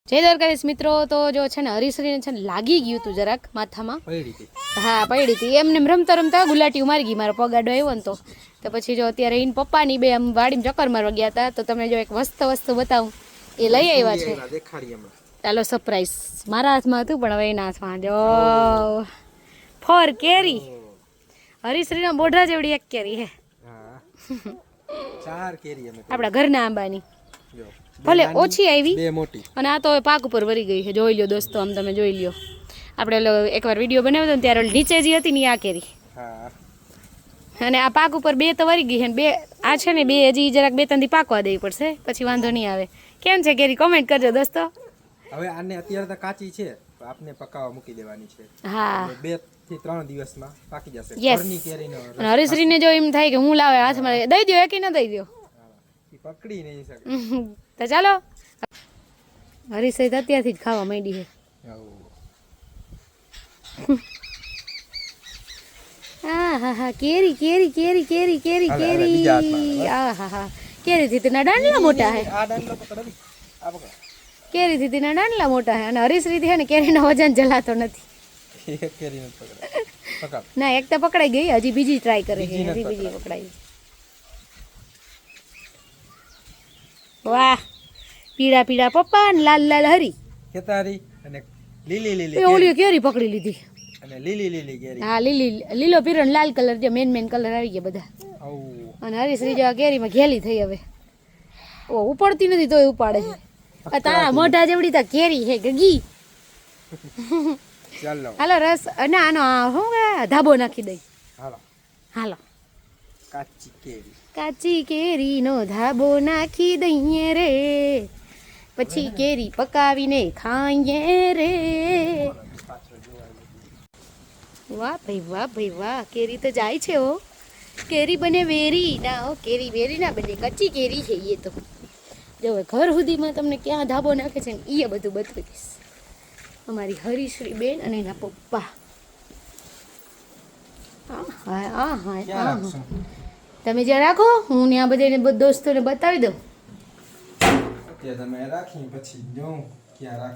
જય દ્વારકાધીશ મિત્રો. તો જો છે ને હરીશ્રીને છે ને લાગી ગયું હતું જરાક માથામાં. હા પડી હતી એમને રમતા રમતા ગુલાટીઓ મારી ગઈ. મારો પગાડો આવ્યો ને તો પછી જો અત્યારે એને પપ્પાની બે આમ વાડીમાં ચક્કર મારવા ગયા હતા. તો તમને જો એક વસ્તુ બતાવું એ લઈ આવ્યા છે. ચાલો સરપ્રાઈઝ. મારા હાથમાં હતું પણ હવે એના હાથમાં. જો ફોર કેરી હરીશ્રીના બોઢા જેવડી એક કેરી હે. ચાર કેરી આપણા ઘરના આંબાની. ભલે ઓછી આવી અને આ તો પાક ઉપર વરી ગઈ છે. જોઈ લ્યો દોસ્તો, આમ તમે જોઈ લ્યો. આપણે એકવાર વિડીયો બનાવ્યો ને ત્યારે નીચે જે હતી ને આ કેરી, અને આ પાક ઉપર બે તો વરી ગઈ છે. બે આ છે ને બે હજી જરાક બે ત્રણ દી પાકવા દેવી પડશે, પછી વાંધો નહીં આવે. કેમ છે કેરી કમેન્ટ કરજો દોસ્તો. હવે આને અત્યારે તો કાચી છે, આપને પકાવવા મૂકી દેવાની છે. હા 2 થી 3 દિવસમાં પાકી જશે. ઘરની કેરીનો હરીશ્રીને જો એમ થાય કે હું લાવે હાથમાં દઈ દો કે ના દઈ દો, પકડી નહીં શકે. તો ચાલો હરીશ્રી અત્યારથી જ ખાવા માંડી છે. હા કેરી કેરી કેરી કેરી કેરી કેરી. હા કેરી થી તેના દાંડલા મોટા હે. કેરી થી તેના દાંડલા મોટા હે. અને હરીશ્રી થી હે ને કેરીનો વજન જલાતો નથી. ના એક તો પકડાઈ ગઈ, હજી બીજી ટ્રાય કરે છે. હજી બીજી પકડાઈ. વાહ પીળા પીળા પપ્પા ને લાલ લાલ હરી કેતારી અને લીલી લીલી ઓલી કેરી પકડી લીધી. અને લીલી લીલી કેરી. હા લીલો પીળો ને લાલ કલર જે મેન કલર આવી ગયા બધા. અને હરીશ્રી જેવા કેરીમાં ઘેલી થઈ હવે. ઓ ઉપડતી નથી તોય ઉપાડે છે. તારા મોઢા જેવડી તો કેરી છે ગગી. ચાલો હાલો રસ અને આનો શું ધાબો નાખી દઈ. હાલો કાચી કેરીનો ધાબો નાખી દઈએ રે, પછી કેરી પકાવીને ખાઈએ રે. વાહ ભાઈ વાહ. કેરી તો જાય છે હો. કેરી બને વેરી ના હો, કેરી વેરી ના બને, કચ્ચી કેરી છે એ તો. જો ઘર સુધીમાં તમને ક્યાં ધાબો નાખે છે ને એ બધું બતાવીશ. અમારી હરીશ્રી બેન અને એના પપ્પા. તમે જ્યાં રાખો, હું ત્યાં બધાને દોસ્તોને બતાવી દઉં.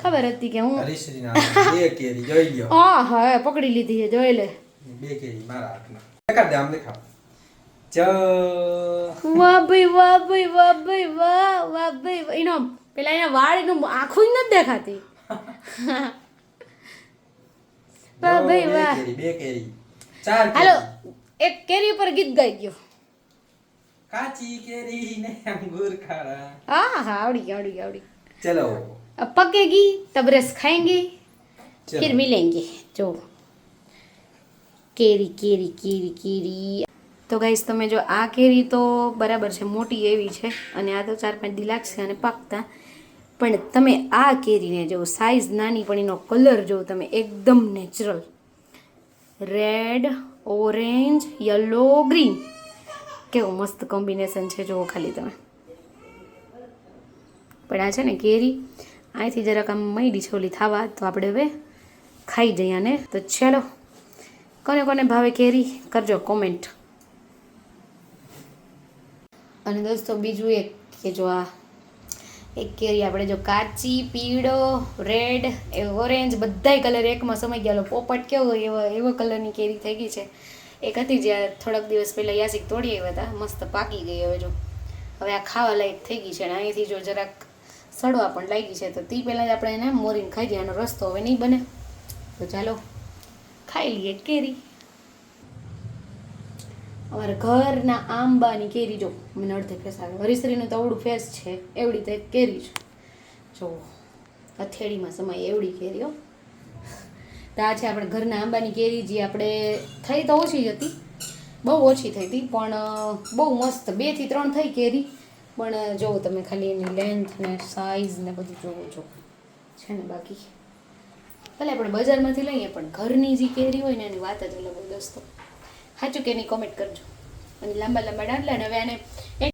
ખબર હતી કે હું હા પકડી લીધી છે. જોઈ લે. વાહ ભાઈ. એનો પેલા એના વાળ એનું આખું જ નથી દેખાતી. વાહ ભાઈ વાહ. હાલો એક કેરી ઉપર ગીત ગાઈ ગયો. કાચી કેરી ને અંગૂર ખાડા. હા આવડી ગઈ. ચલો अब पकेगी तब रस खाएंगे, फिर मिलेंगे. जो केरी. તો ગાઈસ તમે જો આ કેરી તો બરાબર છે, મોટી એવી છે, અને આ તો 4-5 દી લાગશે અને પાકતા. પણ તમે આ કેરીને જો સાઈઝ નાની પણ એનો કલર જો તમે એકદમ natural red orange yellow green, કેવું મસ્ત કોમ્બિનેશન છે જુઓ ખાલી તમે. પણ આ છે ને કેરી અહીંથી જરાક આમ મયડી છોલી થાવા, તો આપણે હવે ખાઈ જઈએ ને. તો ચાલો કોને ભાવે કેરી કરજો કોમેન્ટ. અને દોસ્તો બીજું એક કે જો આ એક કેરી આપણે જો કાચી પીળો રેડ ઓરેન્જ બધાય કલર એકમાં સમય ગયા. પોપટ કેવો હોય એવો કલરની કેરી થઈ ગઈ છે. એક હતી જ્યાં થોડાક દિવસ પહેલાં યાસિક તોડી આવ્યા હતા, મસ્ત પાકી ગઈ. હવે જો હવે આ ખાવા લાયક થઈ ગઈ છે. અને અહીંથી જો જરાક સડવા પણ લાગી છે, તો તે પહેલાં જ આપણે એને મોરીને ખાઈ દઈએ. આનો રસ્તો હવે નહીં બને, તો ચાલો ખાઈ લઈએ કેરી. અમારા ઘરના આંબાની કેરી જો મને અડધે ફેસ આવે. હરીશ્રીનું તો અવડું ફેસ છે એવડી તો એક કેરી છે. જો હથેળીમાં સમાય એવડી કેરીઓ. તો આ છે આપણે ઘરના આંબાની કેરી, જે આપણે થઈ તો ઓછી જ હતી, બહુ ઓછી થઈ હતી, પણ બહુ મસ્ત 2 થી 3 થઈ કેરી. પણ જુઓ તમે ખાલી એની લેન્થ ને સાઈઝ ને બધું જોવો છો છે ને. બાકી ભલે આપણે બજારમાંથી લઈએ, પણ ઘરની જે કેરી હોય ને એની વાત જ અલગ હોય દોસ્તો. સાચું કે નહીં કોમેન્ટ કરજો. અને લાંબા દાંડલા ને હવે આને